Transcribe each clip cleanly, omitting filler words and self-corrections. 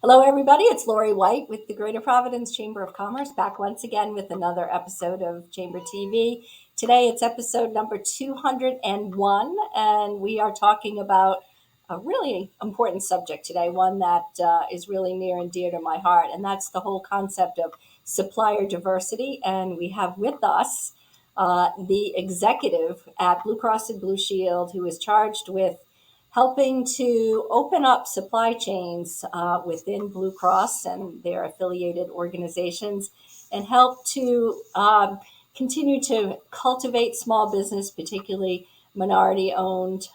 Hello, everybody. It's Laurie White with the Greater Providence Chamber of Commerce, back once again with another episode of Chamber TV. Today, it's episode number 201, and we are talking about a really important subject today, one that is really near and dear to my heart, and that's the whole concept of supplier diversity. And we have with us the executive at Blue Cross and Blue Shield who is charged with helping to open up supply chains within Blue Cross and their affiliated organizations, and help to continue to cultivate small business, particularly minority-owned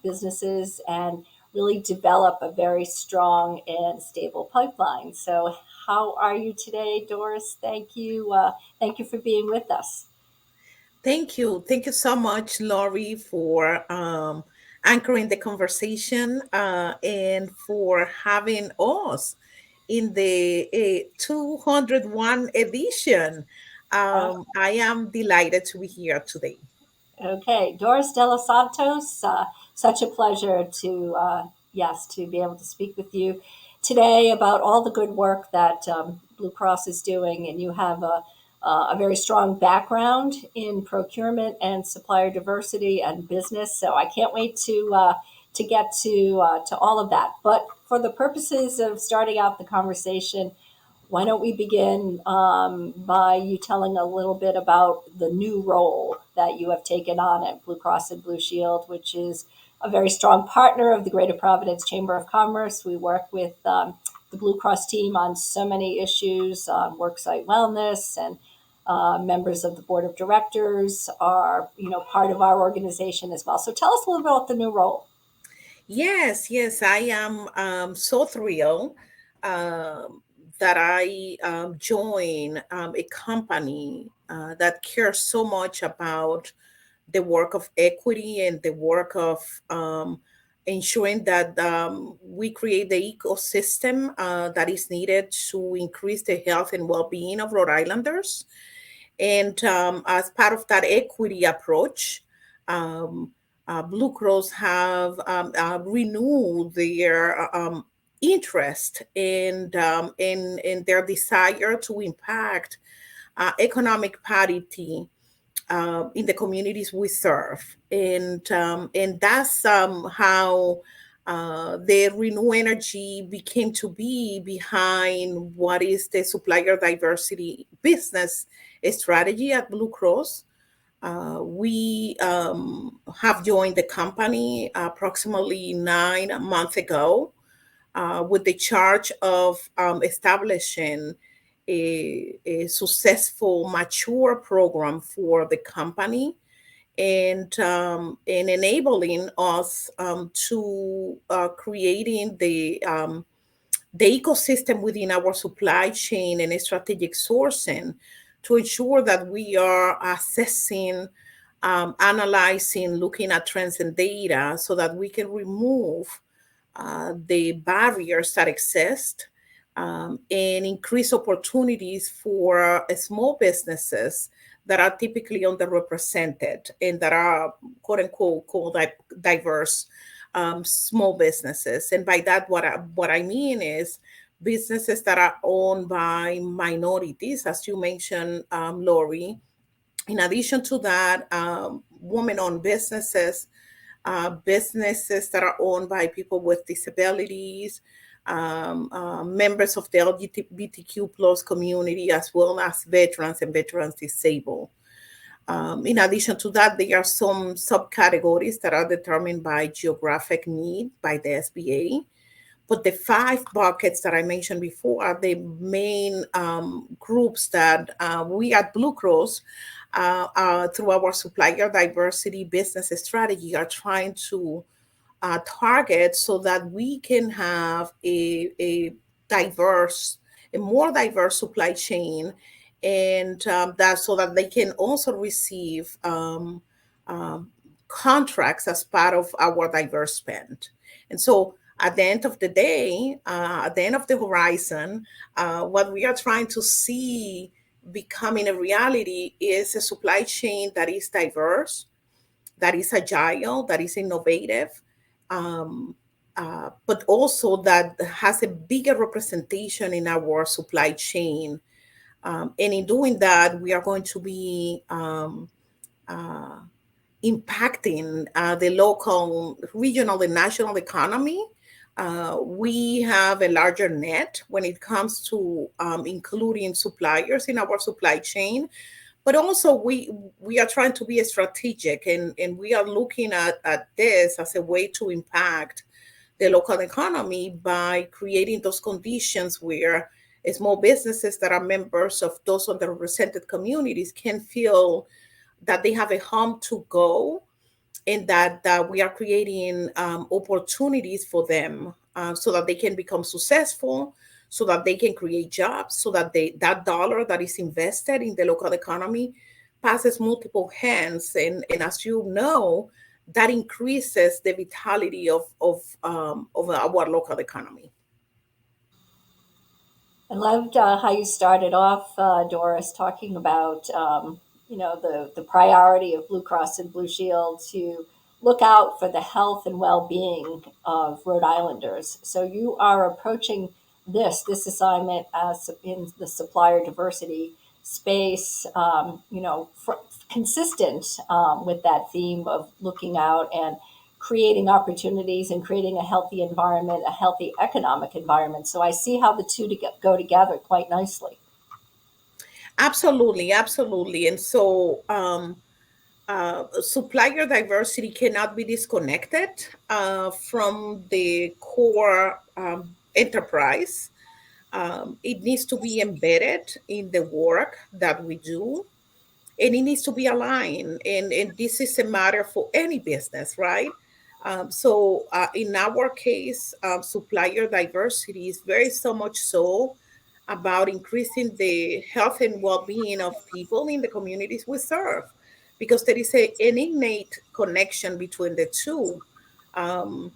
businesses, and really develop a very strong and stable pipeline. So, how are you today, Doris? Thank you. Thank you for being with us. Thank you. Thank you so much, Laurie, for anchoring the conversation and for having us in the 201 edition. I am delighted to be here today. Okay, Doris De Los Santos, such a pleasure to, yes, to be able to speak with you today about all the good work that Blue Cross is doing. And you have a very strong background in procurement and supplier diversity and business. So I can't wait to get to all of that. But for the purposes of starting out the conversation, why don't we begin by you telling a little bit about the new role that you have taken on at Blue Cross and Blue Shield, which is a very strong partner of the Greater Providence Chamber of Commerce. We work with the Blue Cross team on so many issues on worksite wellness, and members of the board of directors are, part of our organization as well. So tell us a little bit about the new role. Yes, I am so thrilled that I join a company that cares so much about the work of equity and the work of ensuring that we create the ecosystem that is needed to increase the health and well-being of Rhode Islanders. And as part of that equity approach, um, Blue Cross have renewed their interest and their desire to impact economic parity in the communities we serve, and that's how the Renew Energy became to be behind what is the supplier diversity business strategy at Blue Cross. We have joined the company approximately 9 months ago with the charge of establishing a successful, mature program for the company and enabling us to creating the ecosystem within our supply chain and strategic sourcing to ensure that we are assessing, analyzing, looking at trends and data so that we can remove the barriers that exist and increase opportunities for small businesses that are typically underrepresented and that are quote unquote called diverse small businesses. And by that, what I mean is businesses that are owned by minorities, as you mentioned, Lori. In addition to that, women-owned businesses, businesses that are owned by people with disabilities, members of the LGBTQ plus community, as well as veterans and veterans disabled. In addition to that, there are some subcategories that are determined by geographic need by the SBA. But the five buckets that I mentioned before are the main groups that we at Blue Cross, through our supplier diversity business strategy, are trying to target so that we can have a diverse, a more diverse supply chain, and that so that they can also receive contracts as part of our diverse spend. And so at the end of the day, at the end of the horizon, what we are trying to see becoming a reality is a supply chain that is diverse, that is agile, that is innovative, um, but also that has a bigger representation in our supply chain. And in doing that, we are going to be uh, impacting the local, regional, and national economy. We have a larger net when it comes to including suppliers in our supply chain, but also we are trying to be strategic, and we are looking at this as a way to impact the local economy by creating those conditions where small businesses that are members of those underrepresented communities can feel that they have a home to go, and that we are creating opportunities for them, so that they can become successful, so that they can create jobs, so that that dollar that is invested in the local economy passes multiple hands. And as you know, that increases the vitality of our local economy. I loved how you started off, Doris, talking about the priority of Blue Cross and Blue Shield to look out for the health and well-being of Rhode Islanders. So you are approaching this assignment as in the supplier diversity space, consistent with that theme of looking out and creating opportunities and creating a healthy environment, a healthy economic environment. So I see how the two go together quite nicely. Absolutely, absolutely. And so supplier diversity cannot be disconnected from the core enterprise. It needs to be embedded in the work that we do, and it needs to be aligned. And this is a matter for any business, right? So in our case, supplier diversity is very so much so about increasing the health and well-being of people in the communities we serve, because there is an innate connection between the two. Um,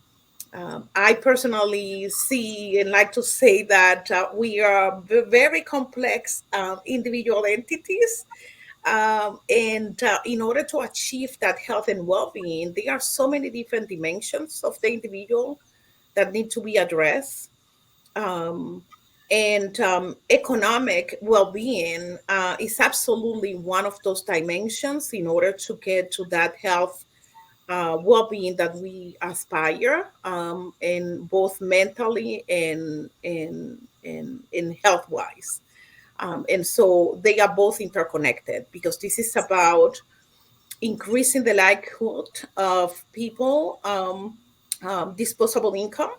I personally see and like to say that we are very complex individual entities, and in order to achieve that health and well-being, there are so many different dimensions of the individual that need to be addressed. Um, and economic well-being is absolutely one of those dimensions in order to get to that health well-being that we aspire, in both mentally and health-wise. And so they are both interconnected, because this is about increasing the likelihood of people disposable income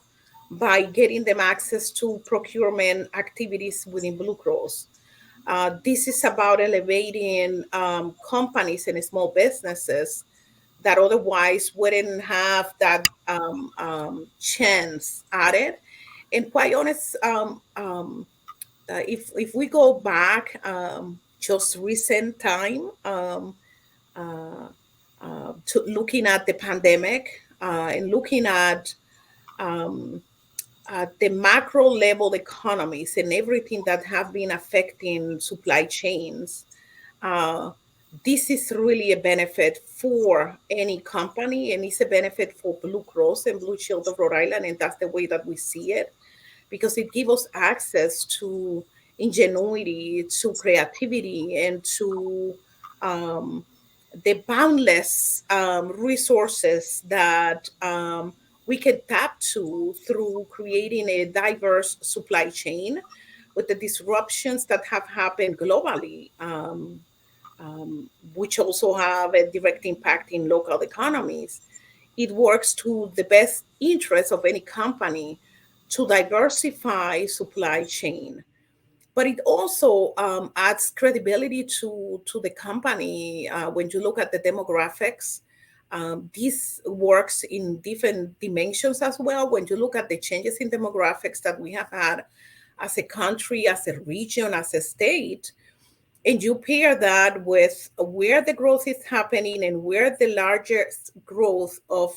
by getting them access to procurement activities within Blue Cross. This is about elevating companies and small businesses that otherwise wouldn't have that chance at it. And quite honest, if we go back just recent time, uh, to looking at the pandemic, and looking um, at the macro level economies and everything that have been affecting supply chains, uh, this is really a benefit for any company, and it's a benefit for Blue Cross and Blue Shield of Rhode Island, and that's the way that we see it, because it gives us access to ingenuity, to creativity, and to um, the boundless resources that we can tap to through creating a diverse supply chain with the disruptions that have happened globally, which also have a direct impact in local economies. It works to the best interest of any company to diversify supply chain, but it also adds credibility to the company. When you look at the demographics, this works in different dimensions as well. When you look at the changes in demographics that we have had as a country, as a region, as a state, and you pair that with where the growth is happening and where the largest growth of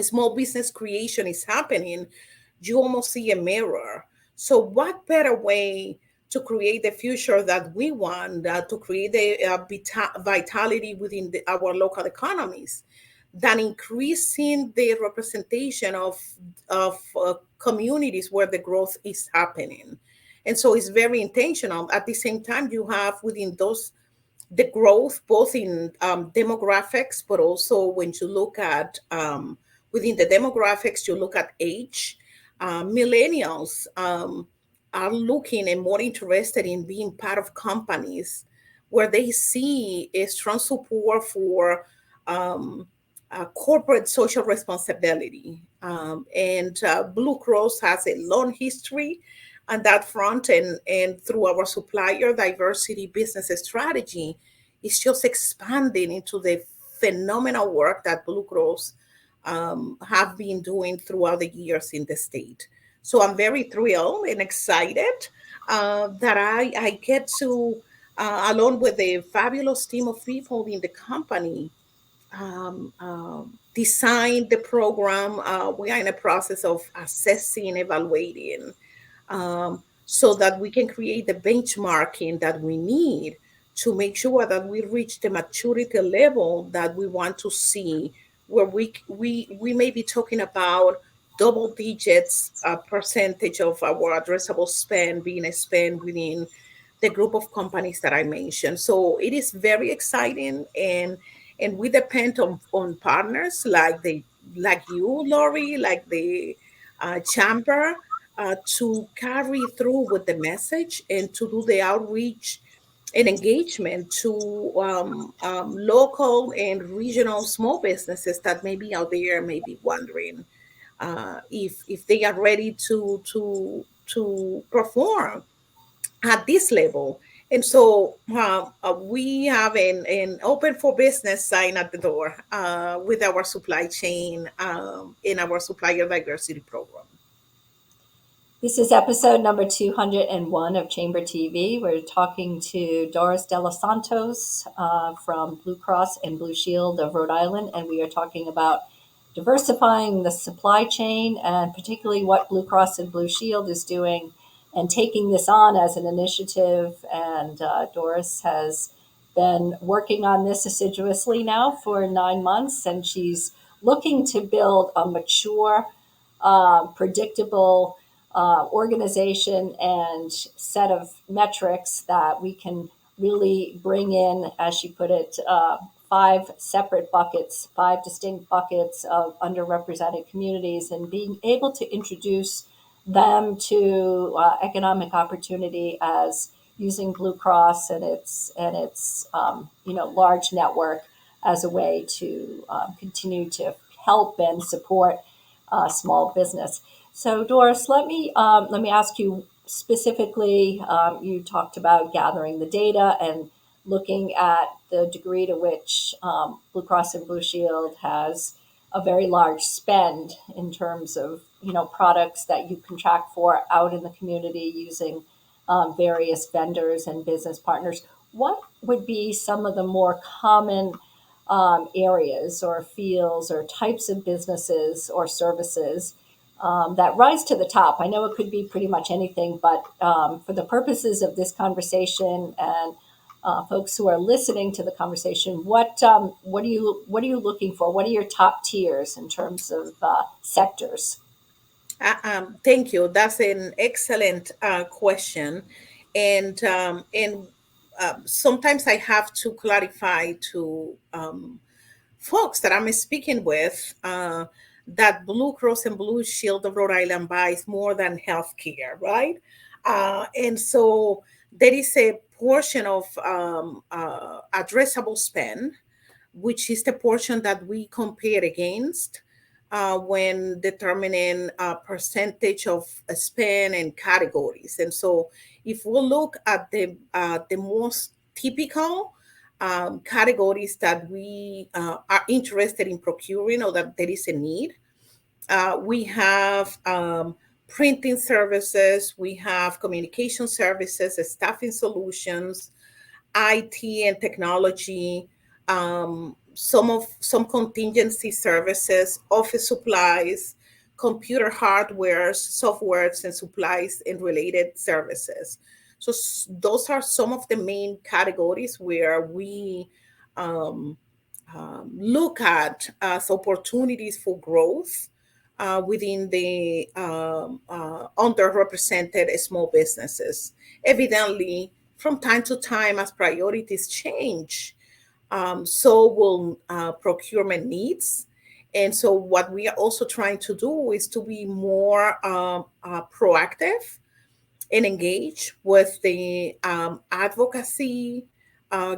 small business creation is happening, you almost see a mirror. So, what better way to create the future that we want, to create the vitality within our local economies, than increasing the representation of communities where the growth is happening. And so it's very intentional. At the same time, you have within those the growth both in demographics, but also when you look at within the demographics, you look at age. Millennials are looking and more interested in being part of companies where they see a strong support for um, corporate social responsibility. And Blue Cross has a long history on that front, and through our supplier diversity business strategy, it's just expanding into the phenomenal work that Blue Cross have been doing throughout the years in the state. So I'm very thrilled and excited that I get to, along with a fabulous team of people in the company, design the program. We are in a process of assessing, evaluating, so that we can create the benchmarking that we need to make sure that we reach the maturity level that we want to see, where we may be talking about double digits percentage of our addressable spend being spent within the group of companies that I mentioned. So it is very exciting, and we depend on partners like you, Lori, like the chamber, to carry through with the message and to do the outreach and engagement to local and regional small businesses that may be out there, may be wondering if they are ready to perform at this level. And so we have an open for business sign at the door with our supply chain in our supplier diversity program. This is episode number 201 of Chamber TV. We're talking to Doris De Los Santos from Blue Cross and Blue Shield of Rhode Island, and we are talking about diversifying the supply chain and particularly what Blue Cross and Blue Shield is doing and taking this on as an initiative. And Doris has been working on this assiduously now for 9 months, and she's looking to build a mature, predictable organization and set of metrics that we can really bring in, as she put it, five separate buckets, five distinct buckets of underrepresented communities, and being able to introduce them to economic opportunity as using Blue Cross and its large network as a way to continue to help and support small business. So, Doris, let me ask you specifically. You talked about gathering the data and looking at the degree to which Blue Cross and Blue Shield has a very large spend in terms of products that you contract for out in the community using various vendors and business partners. What would be some of the more common areas or fields or types of businesses or services that rise to the top? I know it could be pretty much anything, but for the purposes of this conversation and folks who are listening to the conversation, what are you looking for? What are your top tiers in terms of sectors? Thank you. That's an excellent question, and sometimes I have to clarify to folks that I'm speaking with that Blue Cross and Blue Shield of Rhode Island buys more than healthcare, right? And so there is a portion of addressable spend, which is the portion that we compare against when determining percentage of spend and categories. And so if we look at the most typical categories that we are interested in procuring or that there is a need, we have printing services, we have communication services, staffing solutions, IT and technology, some contingency services, office supplies, computer hardware, softwares, and supplies and related services. So those are some of the main categories where we look at as opportunities for growth within the underrepresented small businesses. Evidently, from time to time, as priorities change, so will procurement needs. And so, what we are also trying to do is to be more proactive and engage with the advocacy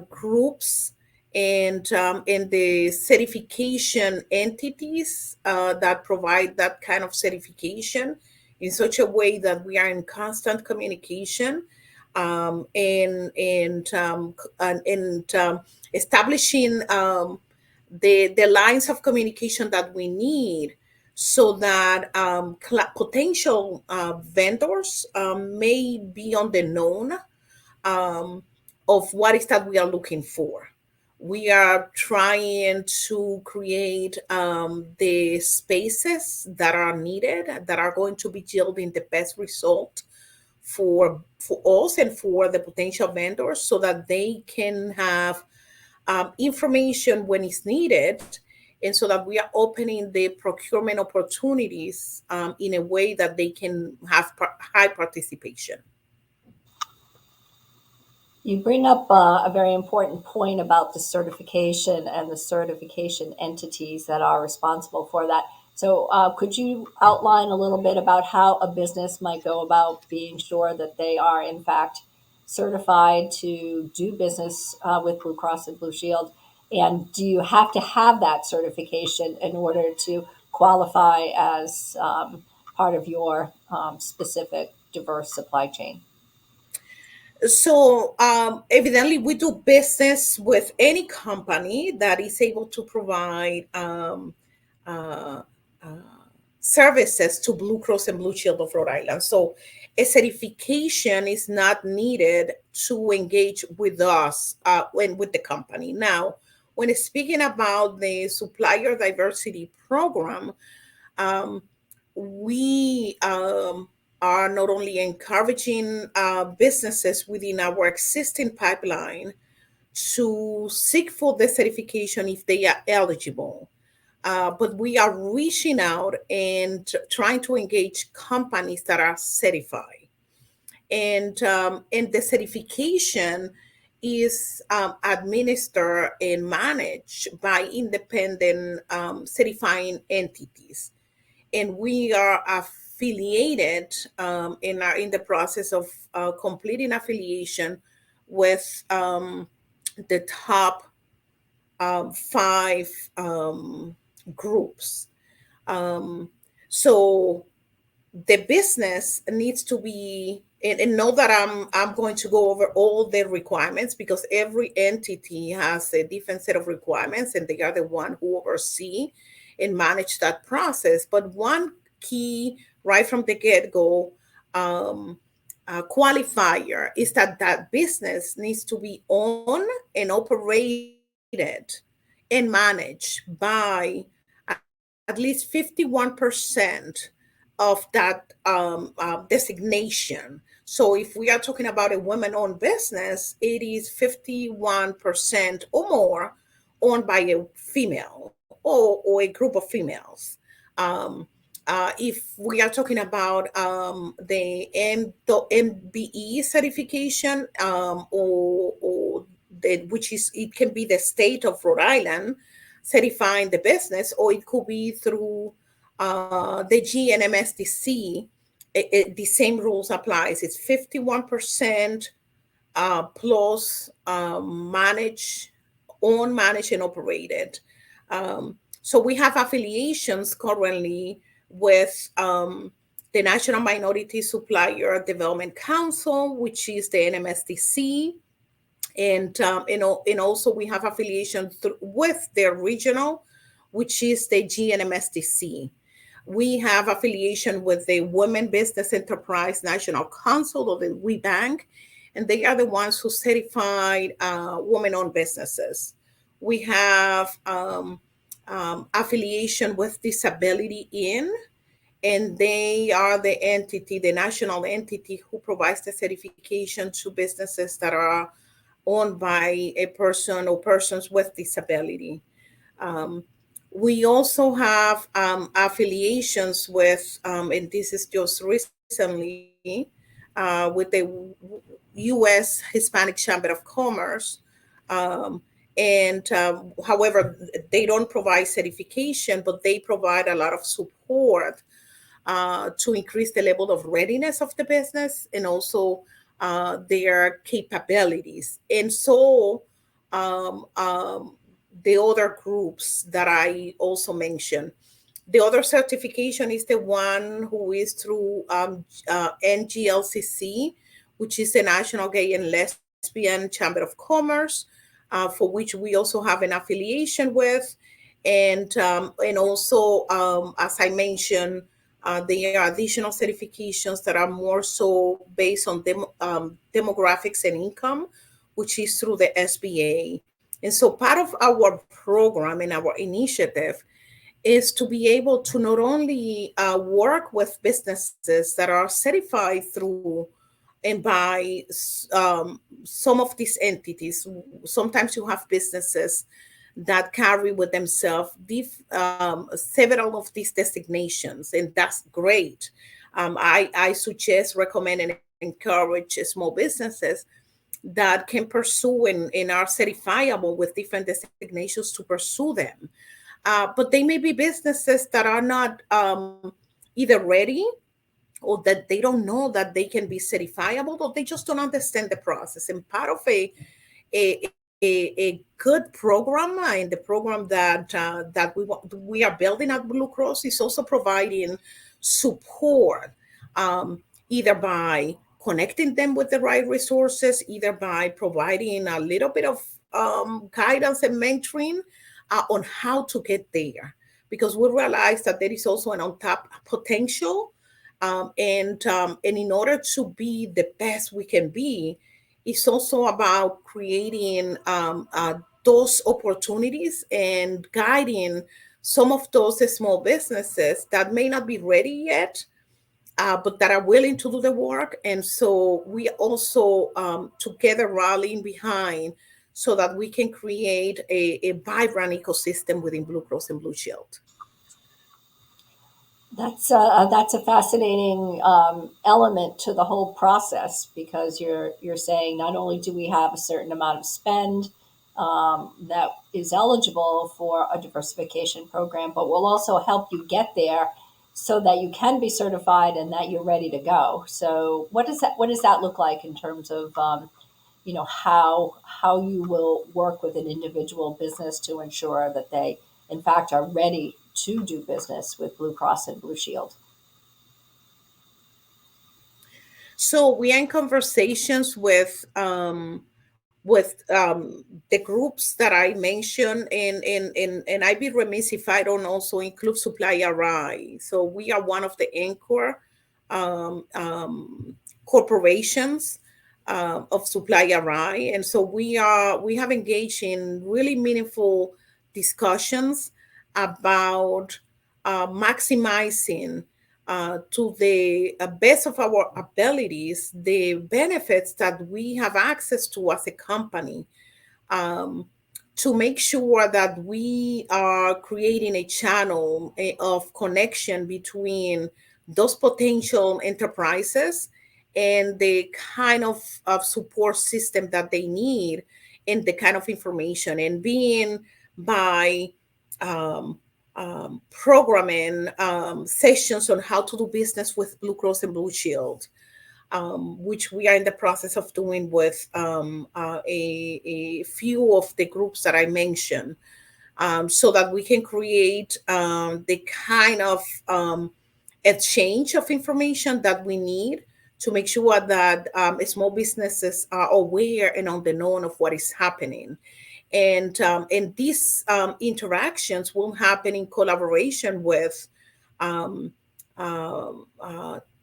groups and the certification entities that provide that kind of certification in such a way that we are in constant communication and establishing the lines of communication that we need so that potential vendors may be on the known um, of what is that we are looking for. We are trying to create the spaces that are needed, that are going to be yielding the best result for us and for the potential vendors, so that they can have information when it's needed, and so that we are opening the procurement opportunities in a way that they can have high participation. You bring up a very important point about the certification and the certification entities that are responsible for that. So, could you outline a little bit about how a business might go about being sure that they are, in fact, certified to do business with Blue Cross and Blue Shield? And do you have to have that certification in order to qualify as part of your specific diverse supply chain? So, evidently, we do business with any company that is able to provide uh, uh, services to Blue Cross and Blue Shield of Rhode Island. So, a certification is not needed to engage with us when with the company. Now, when speaking about the supplier diversity program, um, we are not only encouraging businesses within our existing pipeline to seek for the certification if they are eligible, but we are reaching out and trying to engage companies that are certified. And the certification is administered and managed by independent certifying entities, and we are affiliated and are in the process of completing affiliation with the top five groups. Um, so the business needs to be, and know that I'm going to go over all the requirements, because every entity has a different set of requirements and they are the one who oversee and manage that process. But one key right from the get-go um, qualifier is that that business needs to be owned and operated and managed by at least 51% of that designation. So if we are talking about a women-owned business, it is 51% or more owned by a female, or a group of females. Um, if we are talking about the MBE certification, or which is, it can be the state of Rhode Island certifying the business, or it could be through the GNMSDC. The same rules applies. It's 51% plus owned, managed, and operated. So we have affiliations currently with the National Minority Supplier Development Council, which is the NMSDC, and also we have affiliation with their regional, which is the GNMSDC. We have affiliation with the Women Business Enterprise National Council, or the WeBank, and they are the ones who certified women-owned businesses. We have affiliation with Disability In, and they are the entity, the national entity, who provides the certification to businesses that are owned by a person or persons with disability. Um, we also have affiliations with, and this is just recently, with the U.S. Hispanic Chamber of Commerce. Um, and however, they don't provide certification, but they provide a lot of support to increase the level of readiness of the business and also their capabilities. And so um, um, the other groups that I also mentioned. The other certification is the one who is through NGLCC, which is the National Gay and Lesbian Chamber of Commerce, for which we also have an affiliation with. And also, as I mentioned, there are additional certifications that are more so based on demographics and income, which is through the SBA. And so part of our program and our initiative is to be able to not only work with businesses that are certified through and by some of these entities. Sometimes you have businesses that carry with themselves several of these designations, and that's great. I suggest, recommend, and encourage small businesses that can pursue and are certifiable with different designations to pursue them. But they may be businesses that are not either ready or that they don't know that they can be certifiable, or they just don't understand the process. And part of a good program and the program that we are building at Blue Cross is also providing support, either by connecting them with the right resources, either by providing a little bit of guidance and mentoring on how to get there, because we realize that there is also an untapped potential, and in order to be the best we can be, it's also about creating those opportunities and guiding some of those small businesses that may not be ready yet, but that are willing to do the work. And so we also together rallying behind so that we can create a vibrant ecosystem within Blue Cross and Blue Shield. That's a fascinating element to the whole process, because you're saying not only do we have a certain amount of spend that is eligible for a diversification program, but we'll also help you get there so that you can be certified and that you're ready to go. So what does that look like in terms of how you will work with an individual business to ensure that they in fact are ready to do business with Blue Cross and Blue Shield? So we are in conversations with the groups that I mentioned, and I'd be remiss if I don't also include Supplier. So we are one of the anchor corporations of Supplier, and so we have engaged in really meaningful discussions about maximizing to the best of our abilities the benefits that we have access to as a company, um, to make sure that we are creating a channel of connection between those potential enterprises and the kind of support system that they need, and the kind of information, and being by um, programming sessions on how to do business with Blue Cross and Blue Shield, which we are in the process of doing with a few of the groups that I mentioned, so that we can create the kind of exchange of information that we need to make sure that small businesses are aware and on the known of what is happening. And these interactions will happen in collaboration with um,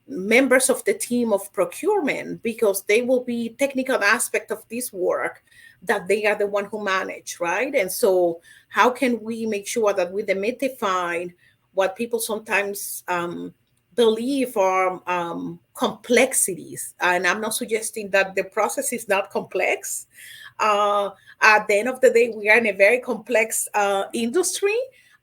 members of the team of procurement, because they will be technical aspect of this work that they are the one who manage, right? And so how can we make sure that we demystify what people sometimes believe are complexities? And I'm not suggesting that the process is not complex, Uh, at the end of the day, we are in a very complex industry.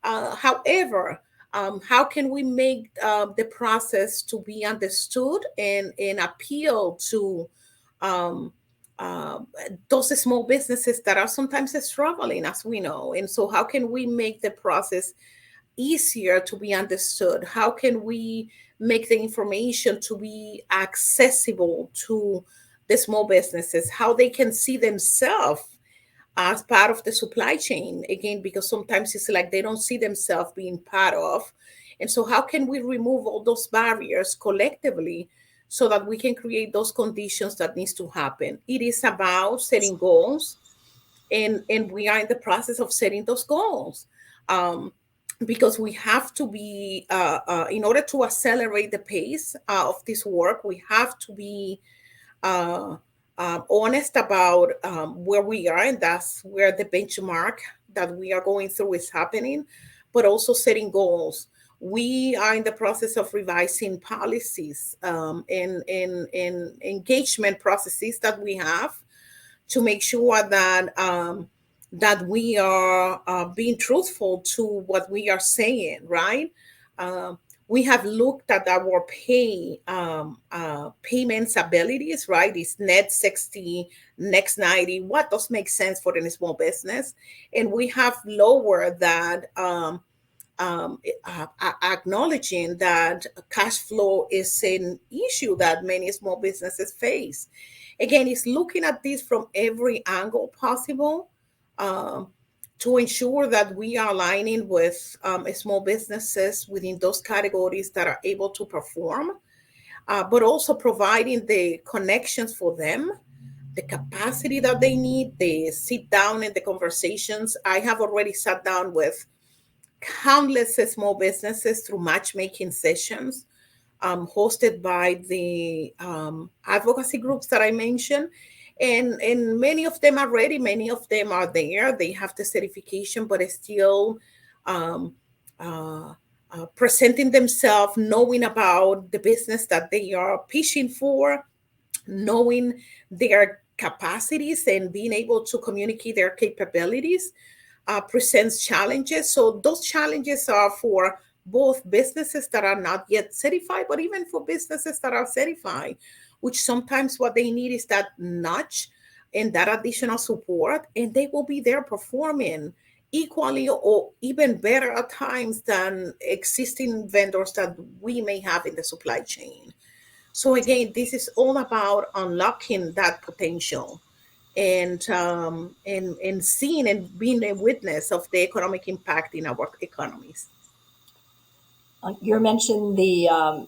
However, how can we make the process to be understood and appeal to um, uh, those small businesses that are sometimes struggling, as we know? And so, how can we make the process easier to be understood? How can we make the information to be accessible to the small businesses? How they can see themselves as part of the supply chain, again, because sometimes it's like they don't see themselves being part of. And so how can we remove all those barriers collectively so that we can create those conditions that needs to happen? It is about setting goals, and we are in the process of setting those goals. Because we have to be, in order to accelerate the pace of this work, we have to be uh, honest about where we are, and that's where the benchmark that we are going through is happening, but also setting goals. We are in the process of revising policies and engagement processes that we have to make sure that we are being truthful to what we are saying, right? We have looked at our payments abilities, right? It's net 60, next 90. What does make sense for the small business? And we have lowered that, acknowledging that cash flow is an issue that many small businesses face. Again, it's looking at this from every angle possible, um, to ensure that we are aligning with small businesses within those categories that are able to perform, but also providing the connections for them, the capacity that they need, the sit down and the conversations. I have already sat down with countless small businesses through matchmaking sessions, hosted by the advocacy groups that I mentioned. And many of them are ready, many of them are there. They have the certification, but it's still um, uh, presenting themselves, knowing about the business that they are pitching for, knowing their capacities and being able to communicate their capabilities presents challenges. So those challenges are for both businesses that are not yet certified, but even for businesses that are certified, which sometimes what they need is that nudge and that additional support, and they will be there performing equally or even better at times than existing vendors that we may have in the supply chain. So again, this is all about unlocking that potential and seeing and being a witness of the economic impact in our economies. You mentioned the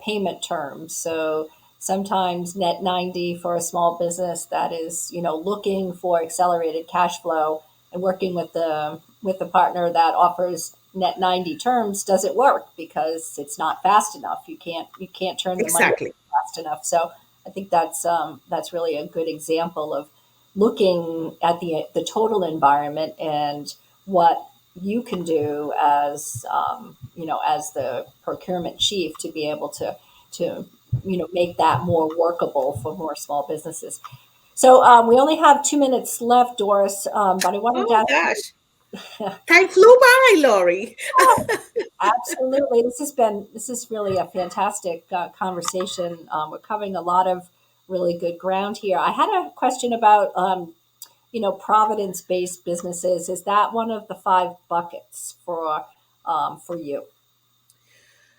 payment terms. So sometimes net 90 for a small business that is looking for accelerated cash flow, and working with the partner that offers net 90 terms doesn't work because it's not fast enough. You can't turn the money Exactly. fast enough. So I think that's really a good example of looking at the total environment and what you can do as as the procurement chief to be able to make that more workable for more small businesses. So we only have 2 minutes left, Doris, but I wanted to Oh ask gosh, you. time flew by, Lori. Absolutely. This is really a fantastic conversation. We're covering a lot of really good ground here. I had a question about Providence-based businesses. Is that one of the five buckets for you?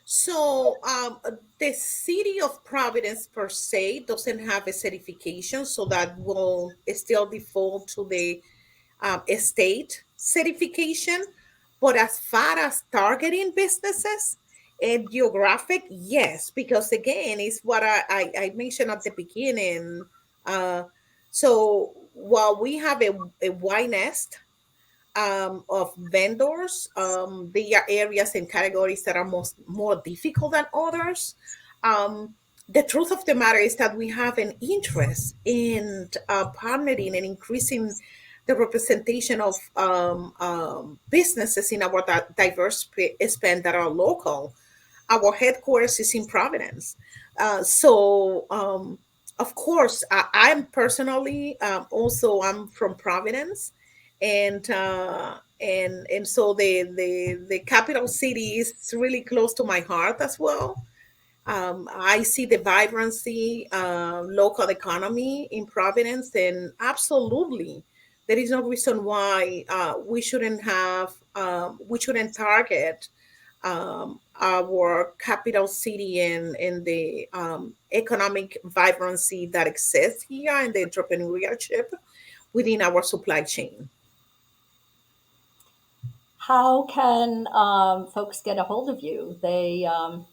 So the city of Providence per se doesn't have a certification, so that will still default to the state certification. But as far as targeting businesses and geographic, yes, because again, it's what I mentioned at the beginning. Uh, so while we have a wide nest of vendors, there are areas and categories that are more difficult than others. Um, the truth of the matter is that we have an interest in partnering and increasing the representation of businesses in our diverse span that are local. Our headquarters is in Providence. So Of course, I'm personally also I'm from Providence, and so the capital city is really close to my heart as well. I see the vibrancy, local economy in Providence, and absolutely, there is no reason why we shouldn't target our capital city and the economic vibrancy that exists here and the entrepreneurship within our supply chain. How can folks get a hold of you? They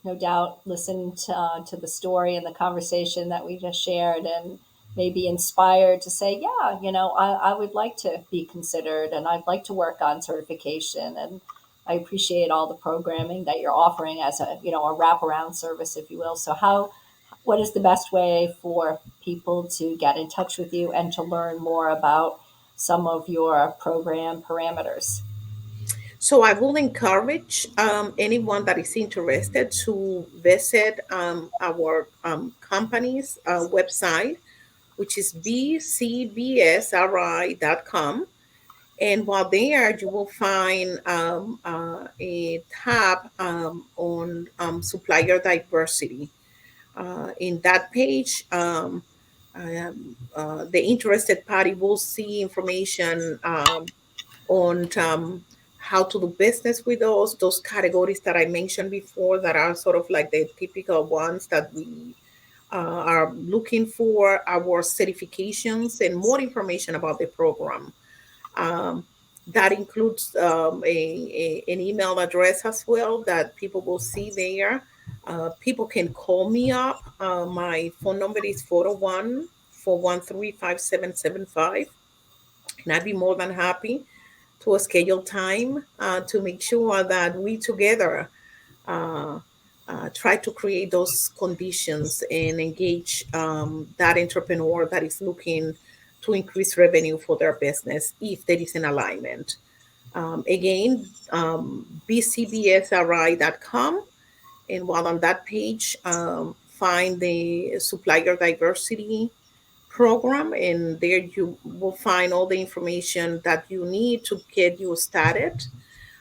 no doubt listened to the story and the conversation that we just shared and may be inspired to say, yeah, I would like to be considered and I'd like to work on certification. And I appreciate all the programming that you're offering as a wraparound service, if you will. So what is the best way for people to get in touch with you and to learn more about some of your program parameters? So I will encourage anyone that is interested to visit our company's website, which is bcbsri.com. And while there, you will find a tab on supplier diversity. In that page, the interested party will see information on how to do business with those categories that I mentioned before that are sort of like the typical ones that we are looking for, our certifications, and more information about the program. Um, that includes an email address as well that people will see there. People can call me up. My phone number is 401-413-5775, and I'd be more than happy to schedule time to make sure that we together uh, try to create those conditions and engage that entrepreneur that is looking to increase revenue for their business if there is an alignment. Again, bcbsri.com. And while on that page, find the supplier diversity program, and there you will find all the information that you need to get you started.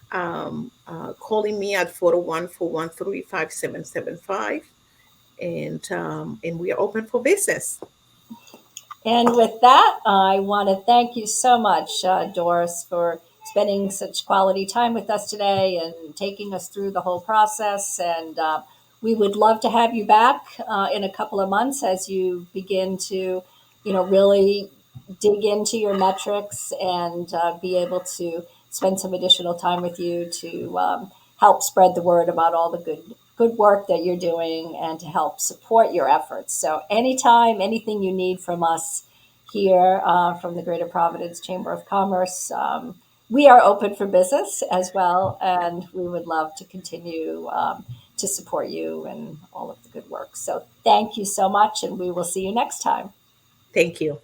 Calling me at 401-413-5775, and we are open for business. And with that, I want to thank you so much, Doris, for spending such quality time with us today and taking us through the whole process. And we would love to have you back in a couple of months as you begin to, really dig into your metrics and be able to spend some additional time with you to help spread the word about all the good work that you're doing and to help support your efforts. So anytime, anything you need from us here from the Greater Providence Chamber of Commerce, we are open for business as well, and we would love to continue to support you and all of the good work. So thank you so much, and we will see you next time. Thank you.